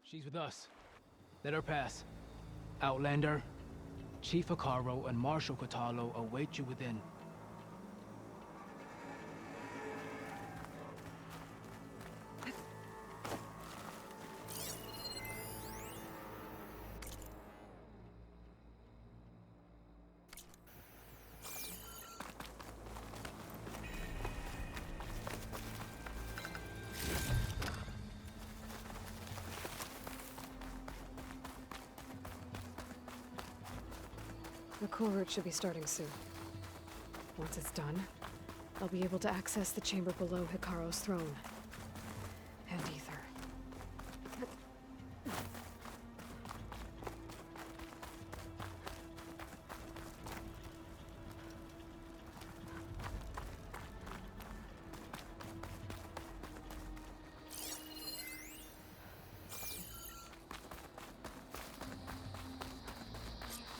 She's with us. Let her pass. Outlander, Chief Hikaru and Marshal Kotalo await you within. The Kulrut should be starting soon. Once it's done, I'll be able to access the chamber below Hikaru's throne. And Ether.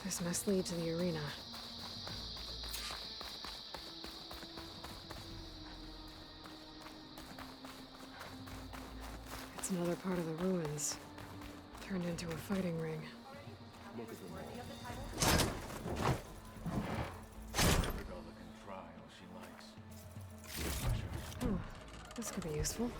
This must lead to the arena. It's another part of the ruins, turned into a fighting ring. Look at them Guerilla can try all she likes. Oh, this could be useful.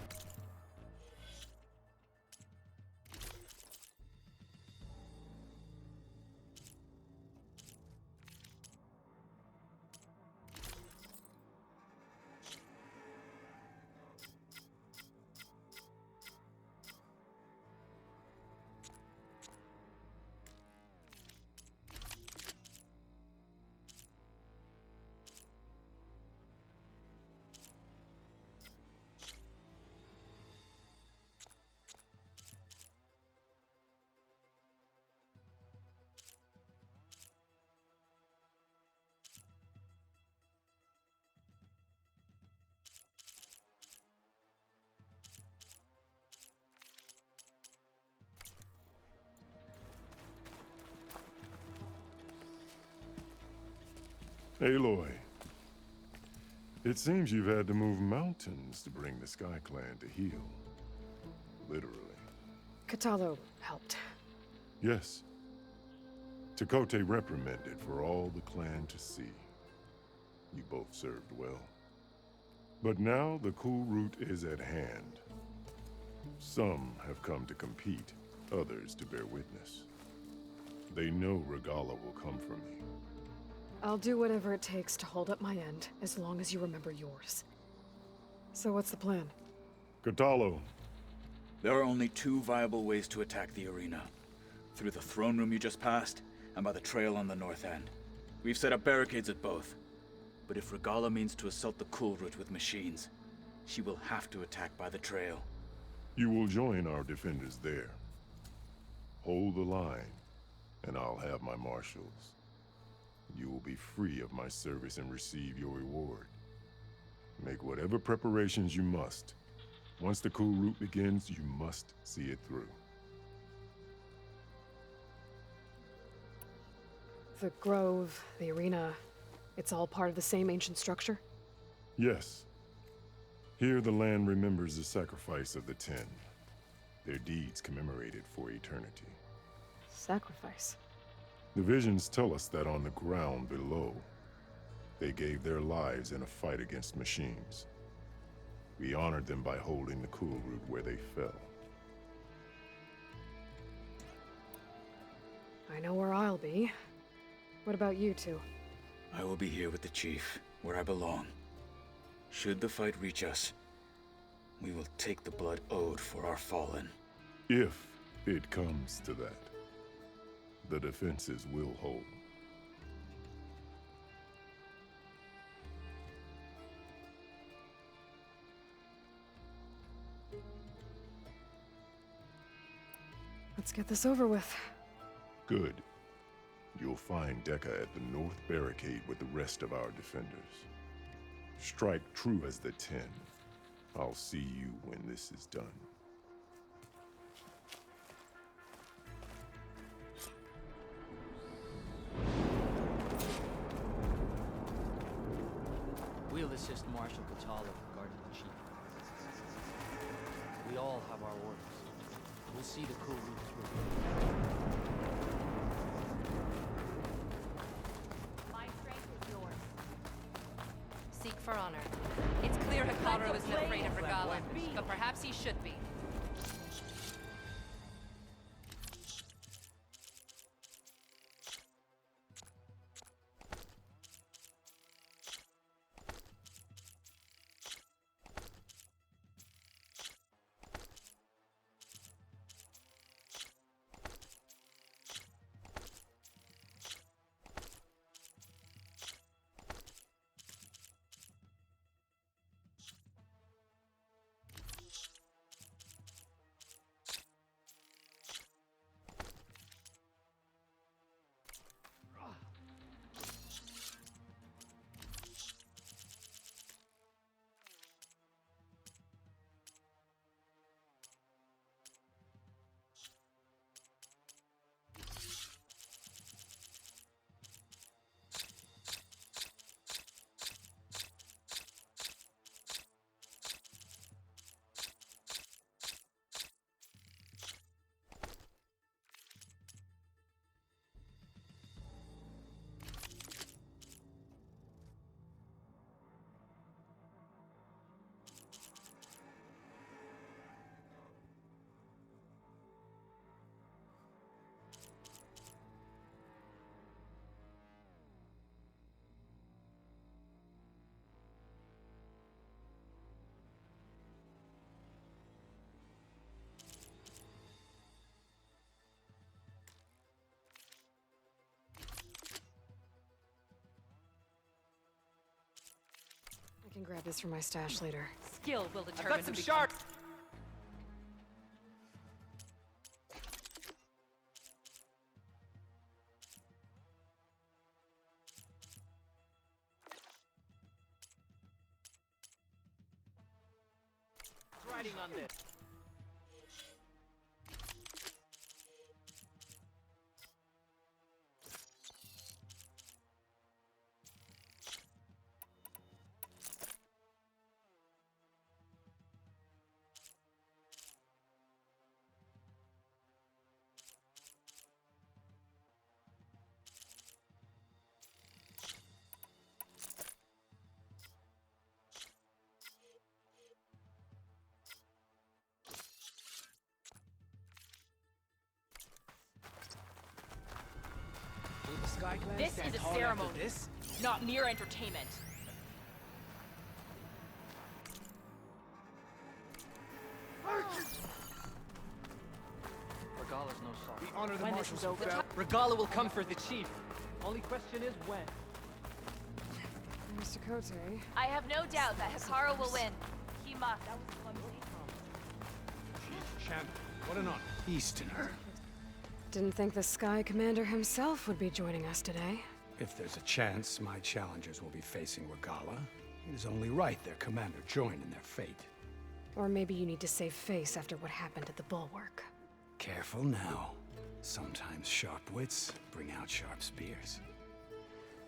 Aloy, it seems you've had to move mountains to bring the Sky Clan to heel. Literally. Kotalo helped. Yes. Tekote reprimanded for all the clan to see. You both served well. But now the Kulrut is at hand. Some have come to compete, others to bear witness. They know Regalla will come for me. I'll do whatever it takes to hold up my end, as long as you remember yours. So what's the plan? Kotalo. There are only two viable ways to attack the arena. Through the throne room you just passed, and by the trail on the north end. We've set up barricades at both. But if Regalla means to assault the Kulrut with machines, she will have to attack by the trail. You will join our defenders there. Hold the line, and I'll have my marshals. You will be free of my service and receive your reward. Make whatever preparations you must. Once the Kulrut begins, you must see it through. The grove, the arena, it's all part of the same ancient structure? Yes. Here the land remembers the sacrifice of the Ten. Their deeds commemorated for eternity. Sacrifice? The visions tell us that on the ground below, they gave their lives in a fight against machines. We honored them by holding the Kulrut where they fell. I know where I'll be. What about you two? I will be here with the chief, where I belong. Should the fight reach us, we will take the blood owed for our fallen. If it comes to that, the defenses will hold. Let's get this over with. Good. You'll find Dekka at the north barricade with the rest of our defenders. Strike true as the Ten. I'll see you when this is done. We'll assist Marshal Kotalo guarding the chief. We all have our orders. will see the Kulrut through. My strength is yours. Seek for honor. It's clear Hikaru isn't afraid of Regalla, but perhaps he should be. I can grab this from my stash later. Skill will determine. I've got some who shards! Riding on this. Will the Sky Clan This stand is a tall after ceremony. this? Not mere entertainment. Regalla's no salt. We honor the When this marshals is who over- fell. Regalla will come for the chief. Only question is when. Mr. Kote, I have no doubt that Hikaru will win. He must. Champion, what an honor. Easterner. didn't think the Sky Commander himself would be joining us today. If there's a chance my challengers will be facing Regalla, it is only right their commander join in their fate. Or maybe you need to save face after what happened at the Bulwark. Careful now. Sometimes sharp wits bring out sharp spears.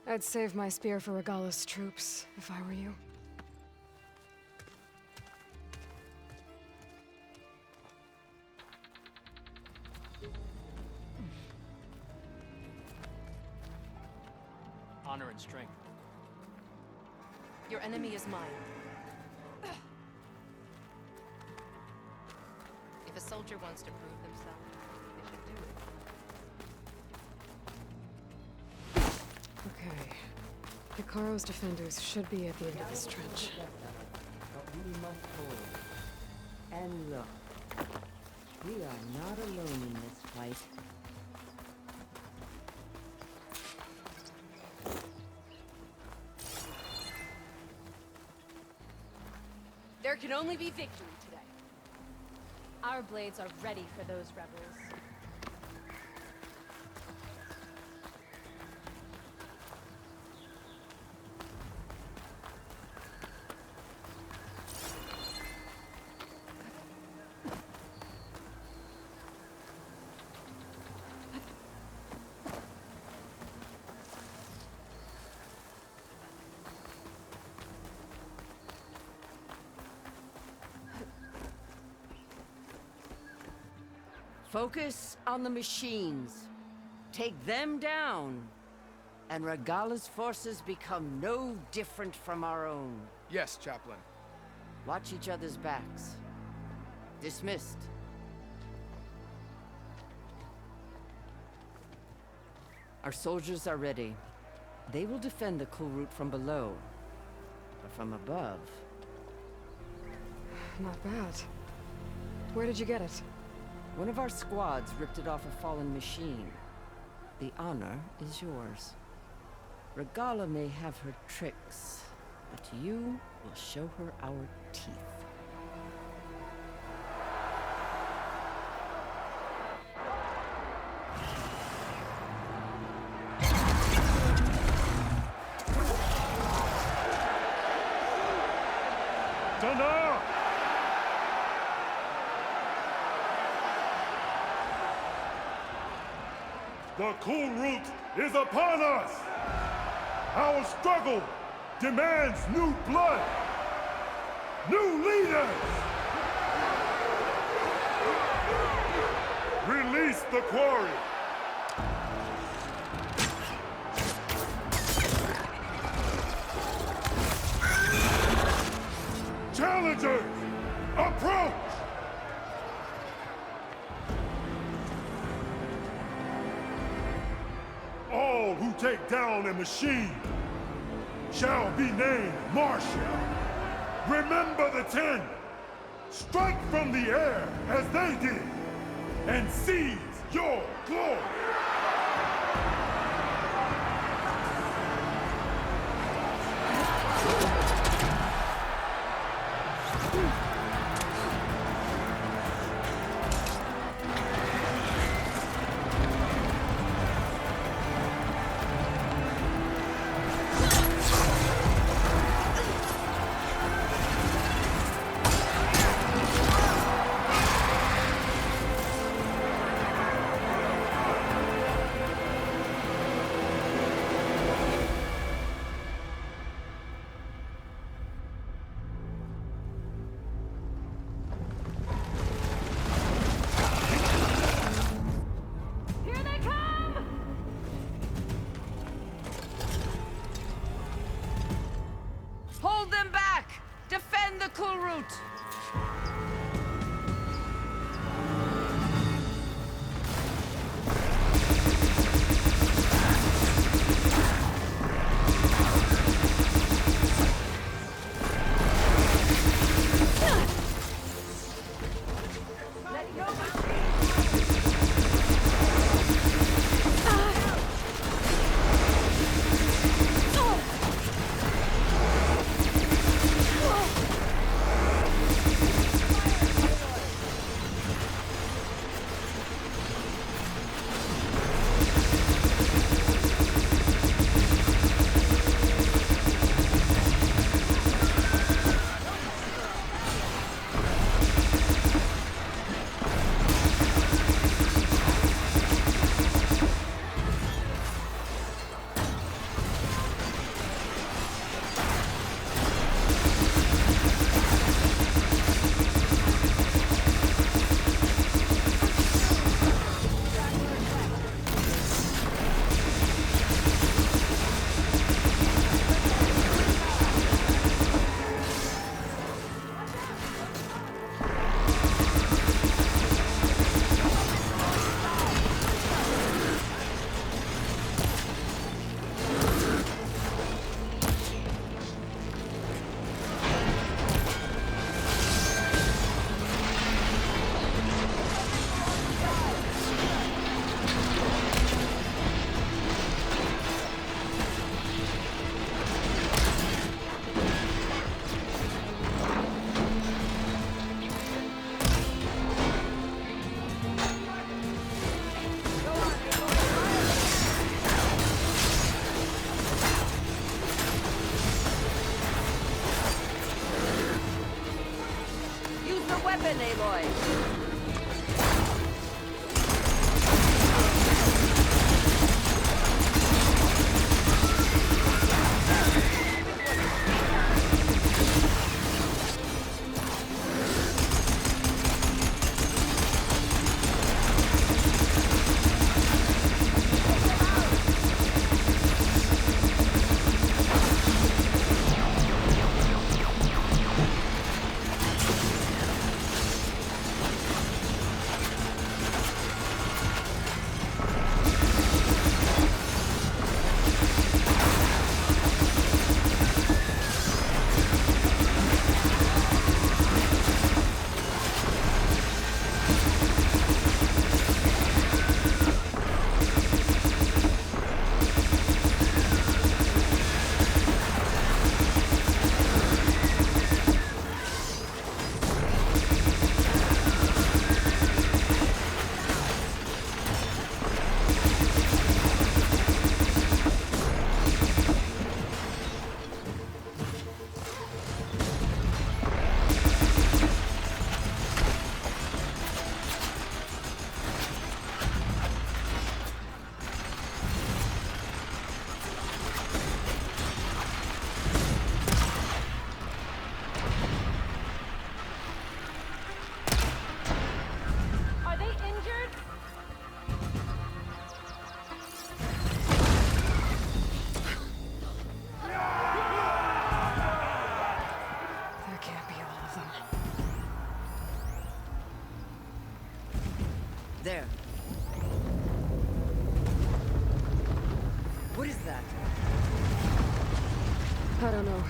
I'd save my spear for Regalla's troops, if I were you. Honor and strength. Your enemy is mine. If a soldier wants to prove themselves, they should do it. Okay. Hikaru's defenders should be at the end of this trench. But we must hold. And look, we are not alone in this fight. There can only be victory today. Our blades are ready for those rebels. Focus on the machines. Take them down, and Regalla's forces become no different from our own. Yes, Chaplain. Watch each other's backs. Dismissed. Our soldiers are ready. They will defend the Kulrut from below. But from above... Not bad. Where did you get it? One of our squads ripped it off a fallen machine. The honor is yours. Regalla may have her tricks, but you will show her our teeth. Tana! The Kulrut is upon us! Our struggle demands new blood! New leaders! Release the quarry! Challengers, approach! All who take down a machine shall be named Marshal. Remember the 10. Strike from the air as they did, and seize your glory. Hold them back! Defend the Kulrut! weapon, Aloy! ammo.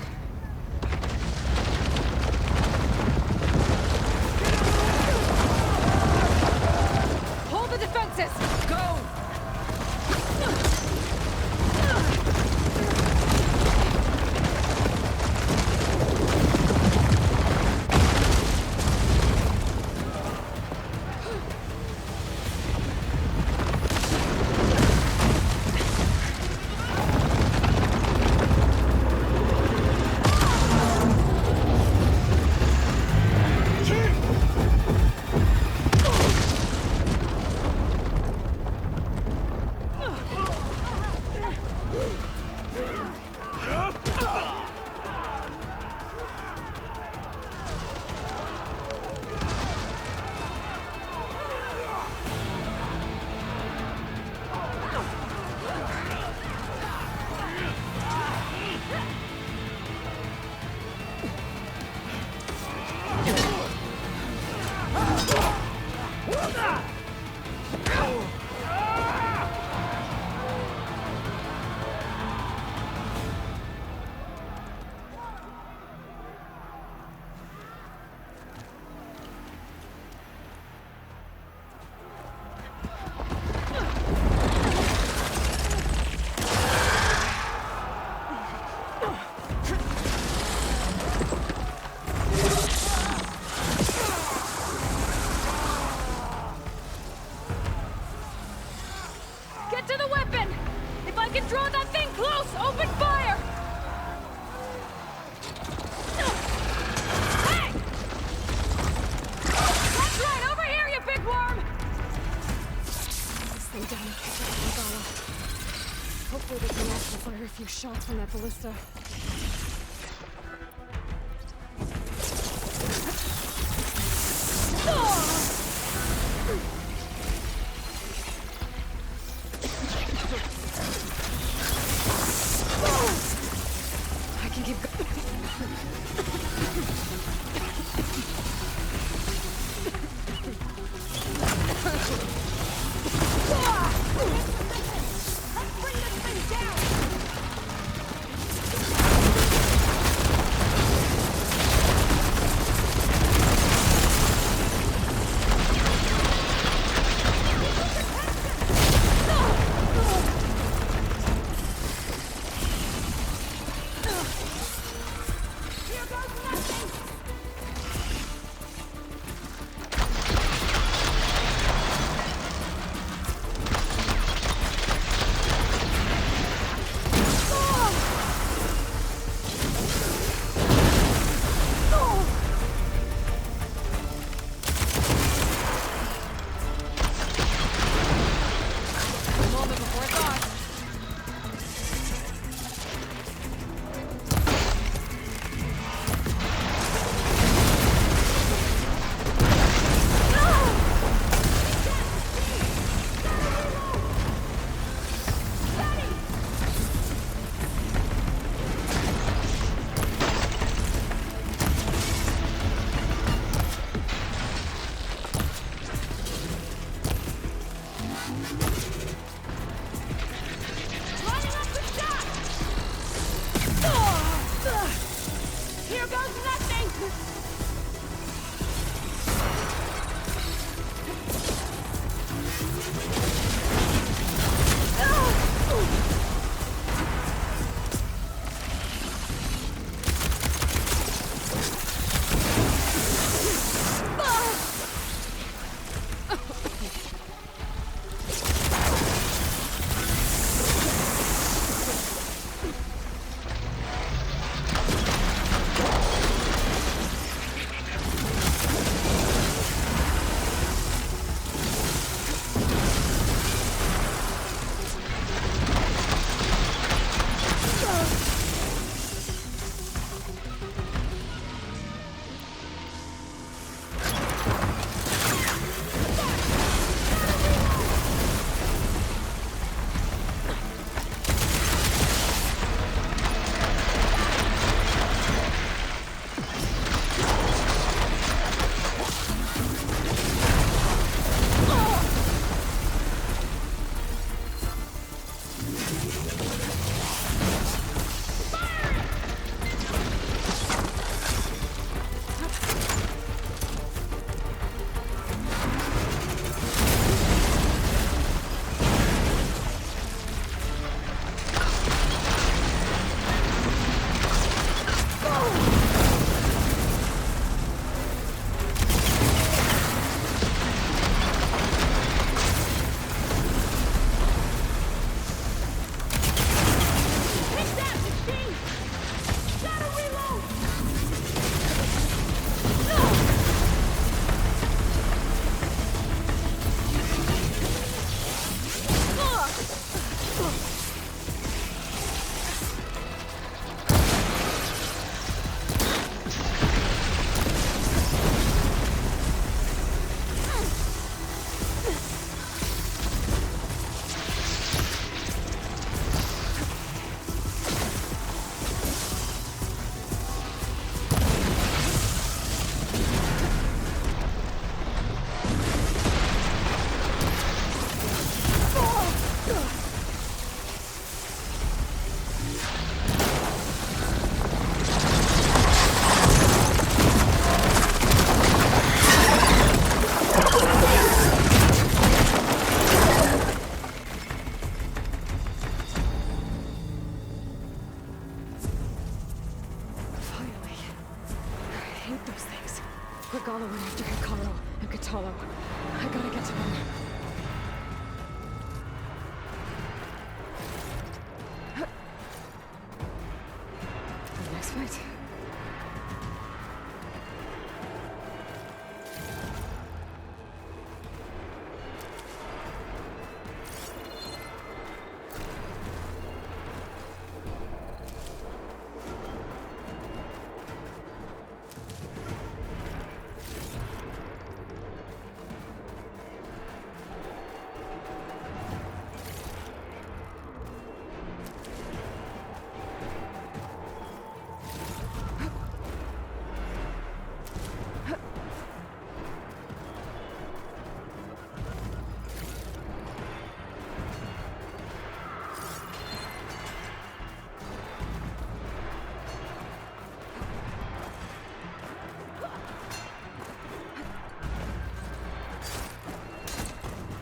Hold the defenses! Go! Hopefully they can also fire a few shots from that ballista. I can keep going. Regala went after Hikaru and Katalo. I gotta get to them. The next fight.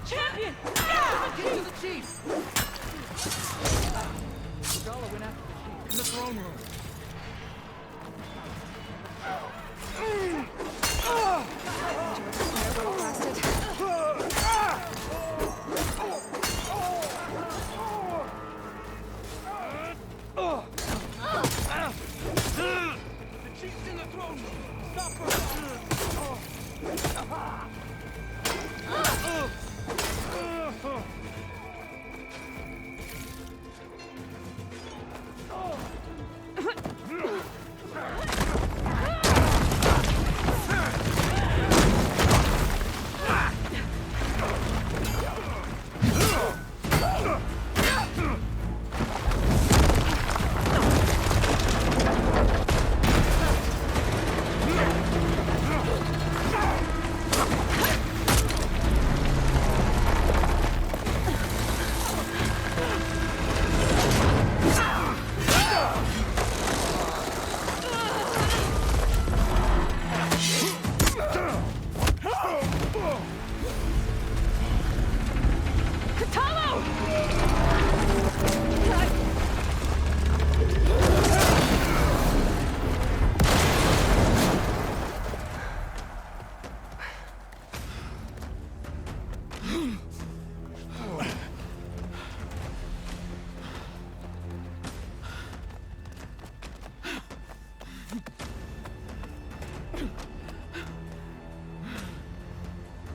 Champion! Get to the chief! Regala went after the chief in the throne room. The chief's in the throne room! Stop her!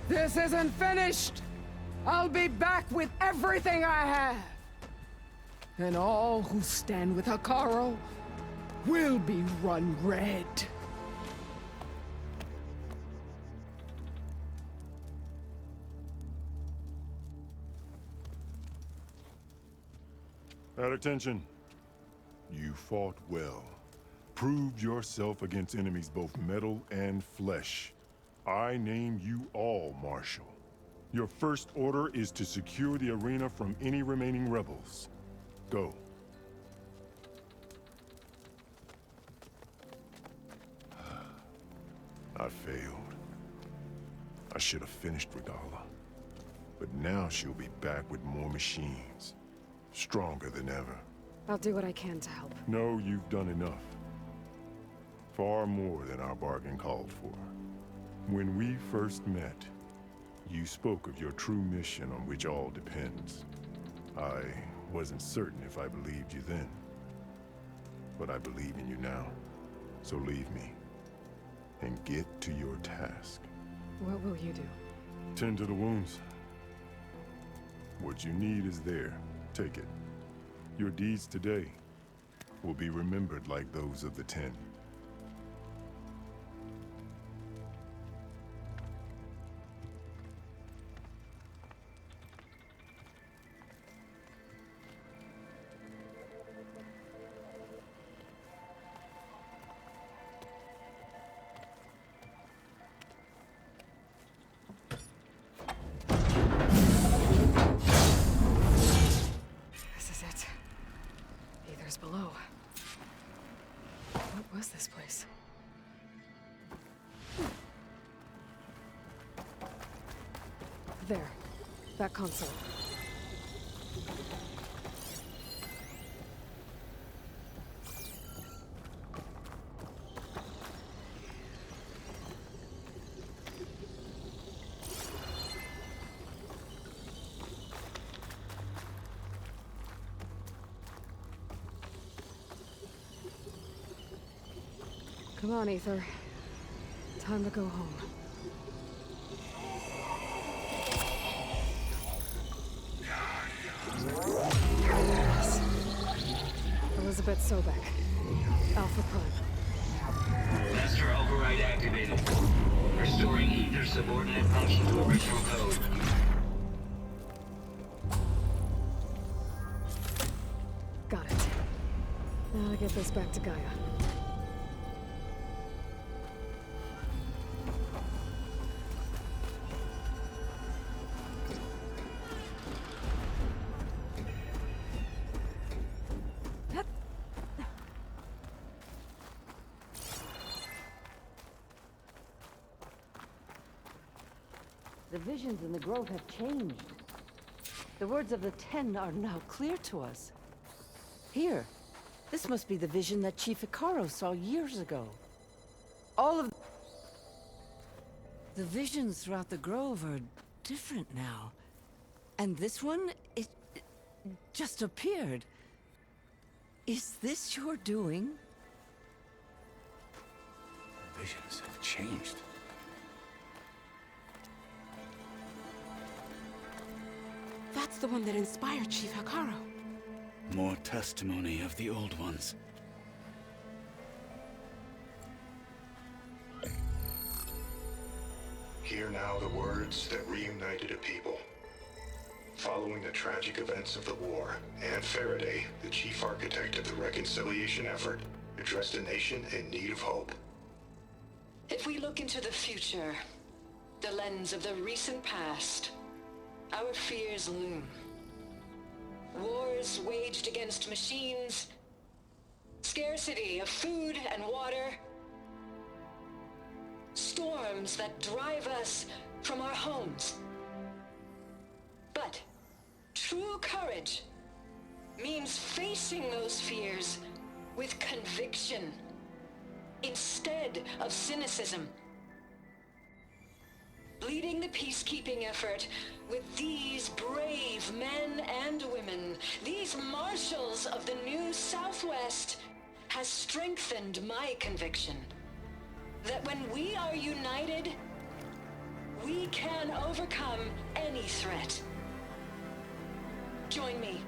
This isn't finished! I'll be back with everything I have! And all who stand with Hikaru will be run red. At attention. You fought well. Proved yourself against enemies both metal and flesh. I name you all Marshal. Your first order is to secure the arena from any remaining rebels. Go. I failed. I should have finished Regala. But now she'll be back with more machines. Stronger than ever. I'll do what I can to help. No, you've done enough. Far more than our bargain called for. When we first met, you spoke of your true mission on which all depends. I wasn't certain if I believed you then. But I believe in you now. So leave me. And get to your task. What will you do? Tend to the wounds. What you need is there. Take it. Your deeds today will be remembered like those of the 10. Below. What was this place? There. That console. Come on, Ether. Time to go home. Yes. Elizabeth Sobek. Alpha Prime. Master override activated. Restoring Ether subordinate function to original code. Got it. Now to get this back to Gaia. The visions in the grove have changed. The words of the Ten are now clear to us. Here, this must be the vision that Chief Hikaru saw years ago. All of the visions throughout the grove are different now. And this one, it just appeared. Is this your doing? The visions have changed. That's the one that inspired Chief Hikaru. More testimony of the old ones. Hear now the words that reunited a people. Following the tragic events of the war, Anne Faraday, the chief architect of the reconciliation effort, addressed a nation in need of hope. If we look into the future, the lens of the recent past, our fears loom. Wars waged against machines, scarcity of food and water, storms that drive us from our homes. But true courage means facing those fears with conviction instead of cynicism. Leading the peacekeeping effort with these brave men and women, these marshals of the new Southwest, has strengthened my conviction that when we are united, we can overcome any threat. Join me.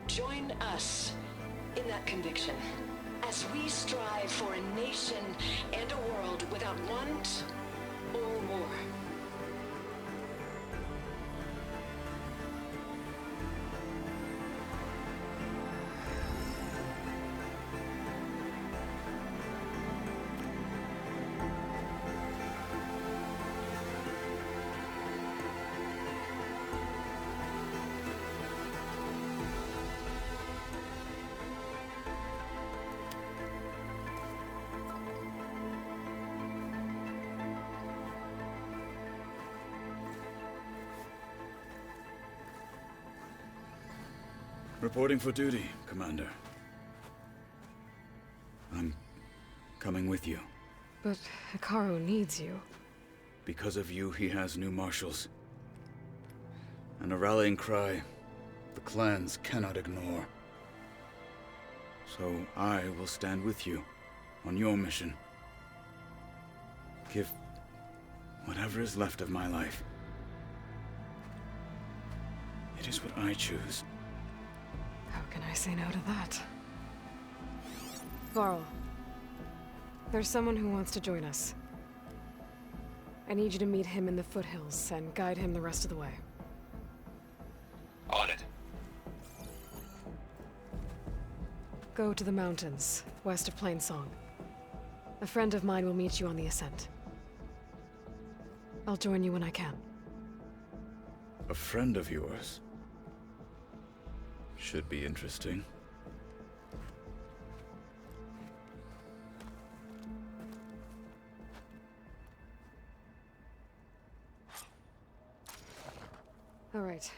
Join us in that conviction as we strive for a nation and a world without want or war. Reporting for duty, Commander. I'm coming with you. But Hikaru needs you. Because of you, he has new marshals. And a rallying cry the clans cannot ignore. So I will stand with you on your mission. Give whatever is left of my life. It is what I choose. How can I say no to that? Varl, there's someone who wants to join us. I need you to meet him in the foothills and guide him the rest of the way. On it. Go to the mountains, west of Plainsong. A friend of mine will meet you on the ascent. I'll join you when I can. A friend of yours? Should be interesting. All right.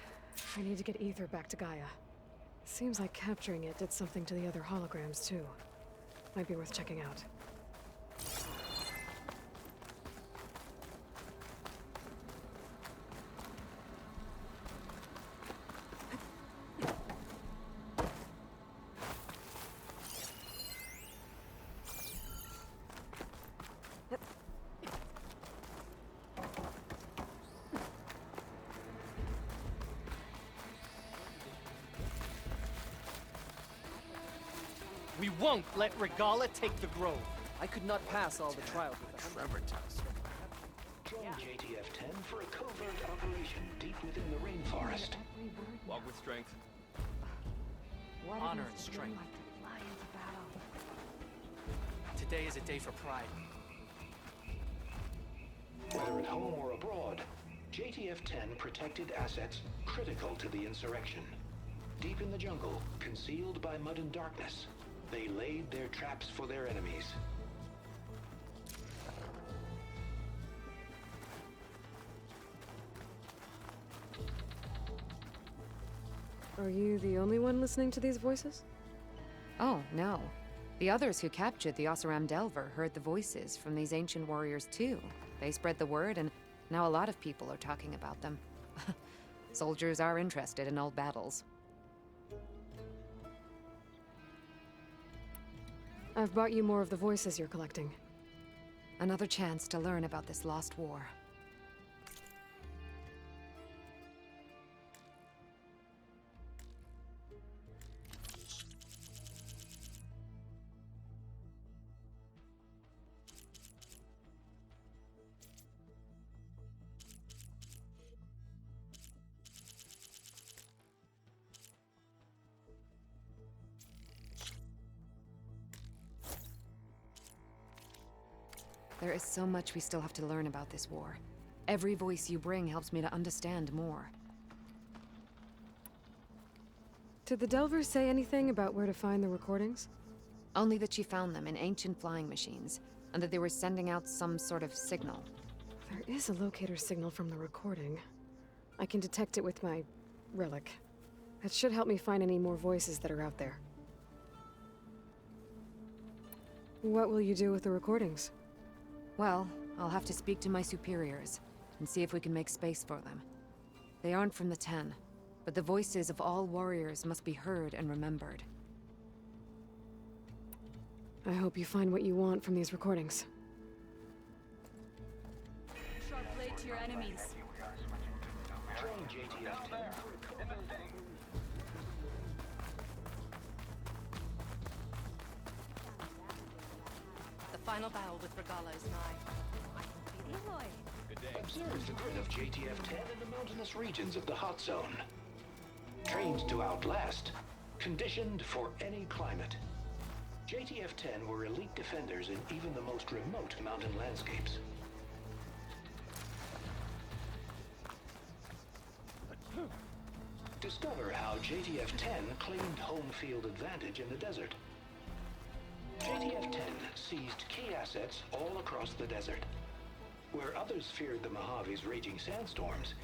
I need to get Ether back to Gaia. Seems like capturing it did something to the other holograms, too. Might be worth checking out. We won't let Regalla take the Grove. I could not pass all the trials with a Trevor test. Join JTF-10 for a covert operation deep within the rainforest. Walk with strength. Honor and strength. Today is a day for pride. Whether at home or abroad, JTF-10 protected assets critical to the insurrection. Deep in the jungle, concealed by mud and darkness, they laid their traps for their enemies. Are you the only one listening to these voices? Oh, no. The others who captured the Oseram Delver heard the voices from these ancient warriors too. They spread the word, and now a lot of people are talking about them. Soldiers are interested in old battles. I've brought you more of the voices you're collecting. Another chance to learn about this lost war. There is so much we still have to learn about this war. Every voice you bring helps me to understand more. Did the Delvers say anything about where to find the recordings? Only that she found them in ancient flying machines, and that they were sending out some sort of signal. There is a locator signal from the recording. I can detect it with my relic. That should help me find any more voices that are out there. What will you do with the recordings? Well, I'll have to speak to my superiors and see if we can make space for them. They aren't from the Ten, but the voices of all warriors must be heard and remembered. I hope you find what you want from these recordings. Sharp blade to your enemies. Join JTF-10 for a covert The final battle with Regalla is nigh. Observe the grid of JTF-10 in the mountainous regions of the hot zone. Trained to outlast, conditioned for any climate. JTF-10 were elite defenders in even the most remote mountain landscapes. Discover how JTF-10 claimed home field advantage in the desert. JTF-10 seized key assets all across the desert. Where others feared the Mojave's raging sandstorms,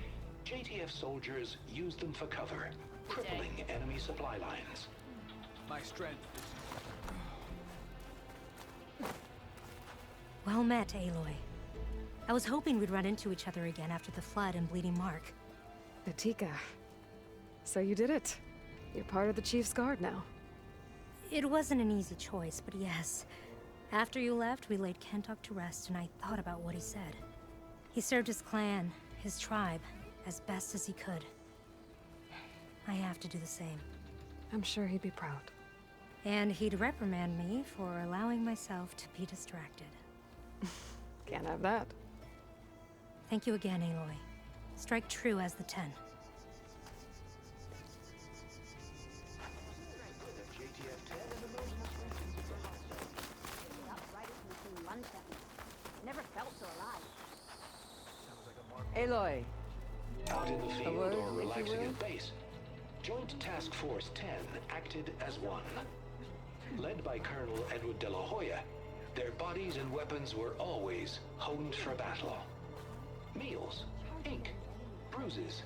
JTF soldiers used them for cover, crippling enemy supply lines. My strength. Well met, Aloy. I was hoping we'd run into each other again after the flood and Bleeding Mark. Atika. So you did it. You're part of the Chief's Guard now. It wasn't an easy choice, but yes. After you left, we laid Kentuck to rest, and I thought about what he said. He served his clan, his tribe, as best as he could. I have to do the same. I'm sure he'd be proud. And he'd reprimand me for allowing myself to be distracted. Can't have that. Thank you again, Aloy. Strike true as the Ten. Never felt so alive. Aloy. Out in the field or relaxing at base, Joint Task Force 10 acted as one. Led by Colonel Edward de la Hoya, their bodies and weapons were always honed for battle. Meals, ink, bruises.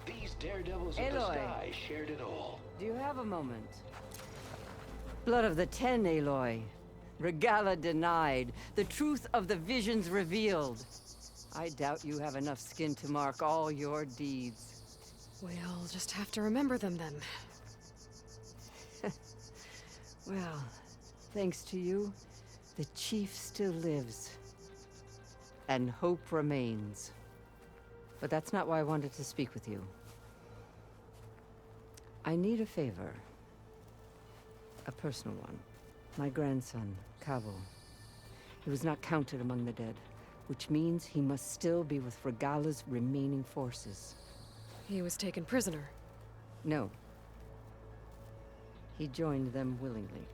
These daredevils of the sky shared it all. Do you have a moment? Blood of the Ten, Aloy. Regalla denied. The truth of the visions revealed. I doubt you have enough skin to mark all your deeds. We'll just have to remember them then. Well, thanks to you, the Chief still lives. And hope remains. But that's not why I wanted to speak with you. I need a favor. A personal one. My grandson, Cavo. He was not counted among the dead, which means he must still be with Regalla's remaining forces. He was taken prisoner. No. He joined them willingly.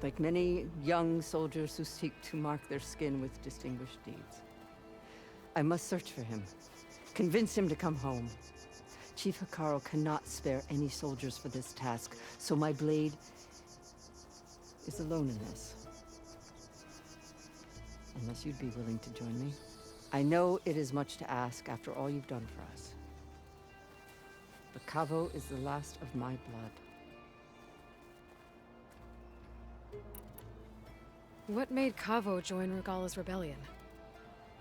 Like many young soldiers who seek to mark their skin with distinguished deeds. I must search for him. Convince him to come home. Chief Hekarro cannot spare any soldiers for this task, so my blade is alone in this. Unless you'd be willing to join me. I know it is much to ask after all you've done for us. But Cavo is the last of my blood. What made Cavo join Regalla's rebellion?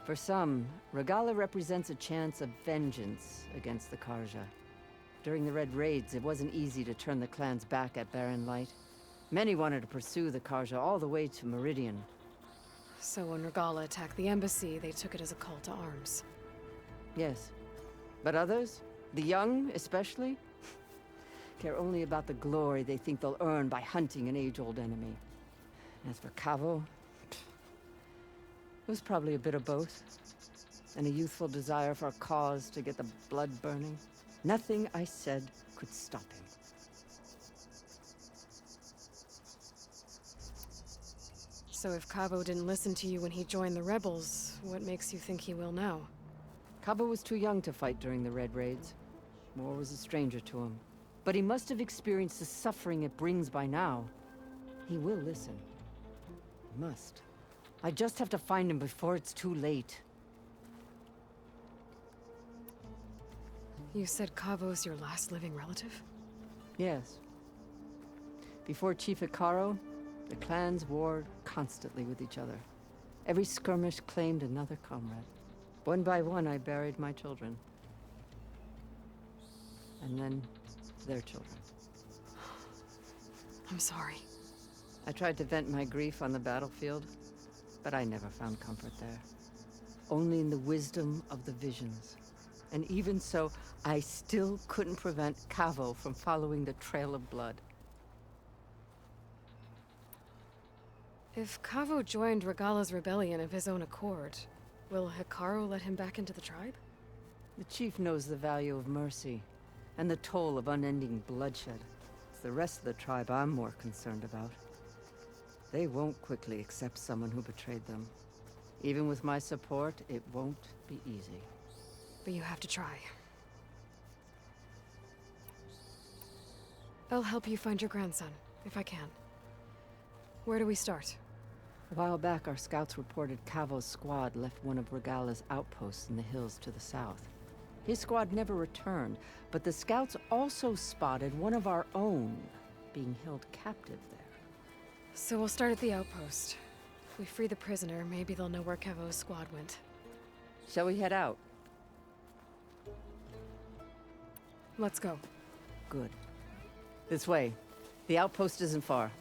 For some, Regalla represents a chance of vengeance against the Karja. During the Red Raids, it wasn't easy to turn the clan's back at Barren Light. Many wanted to pursue the Karja all the way to Meridian. So when Regalla attacked the embassy, they took it as a call to arms. Yes. But others, the young especially, care only about the glory they think they'll earn by hunting an age-old enemy. As for Cavo, it was probably a bit of both. And a youthful desire for a cause to get the blood burning. Nothing I said could stop him. So if Cavo didn't listen to you when he joined the rebels, what makes you think he will now? Cavo was too young to fight during the Red Raids. War was a stranger to him. But he must have experienced the suffering it brings by now. He will listen. He must. I just have to find him before it's too late. You said Cavo's your last living relative? Yes. Before Chief Hekarro, the clans warred constantly with each other. Every skirmish claimed another comrade. One by one, I buried my children. And then, their children. I'm sorry. I tried to vent my grief on the battlefield, but I never found comfort there. Only in the wisdom of the visions. And even so, I still couldn't prevent Cavo from following the trail of blood. If Cavo joined Regalla's rebellion of his own accord, will Hekarro let him back into the tribe? The chief knows the value of mercy, and the toll of unending bloodshed. It's the rest of the tribe I'm more concerned about. They won't quickly accept someone who betrayed them. Even with my support, it won't be easy. But you have to try. I'll help you find your grandson, if I can. Where do we start? A while back, our scouts reported Cavo's squad left one of Regalla's outposts in the hills to the south. His squad never returned, but the scouts also spotted one of our own being held captive there. So we'll start at the outpost. If we free the prisoner, maybe they'll know where Cavo's squad went. Shall we head out? Let's go. Good. This way. The outpost isn't far.